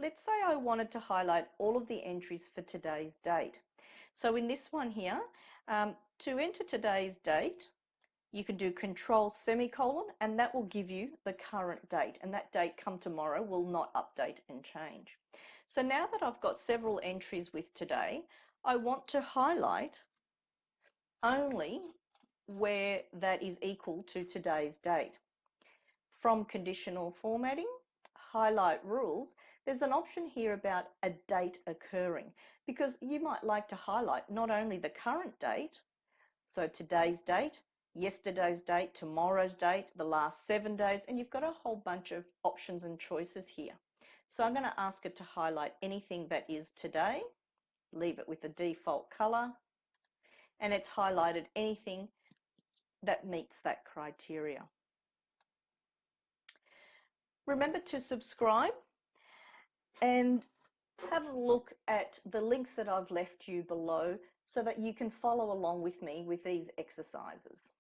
let's say I wanted to highlight all of the entries for today's date. So in this one here, to enter today's date, you can do Control semicolon, and that will give you the current date, and that date come tomorrow will not update and change. So now that I've got several entries with today, I want to highlight only where that is equal to today's date. From conditional formatting, highlight rules, there's an option here about a date occurring, because you might like to highlight not only the current date, so today's date, yesterday's date, tomorrow's date, the last 7 days, and you've got a whole bunch of options and choices here. So I'm going to ask it to highlight anything that is today, leave it with the default color, and it's highlighted anything that meets that criteria. Remember to subscribe and have a look at the links that I've left you below so that you can follow along with me with these exercises.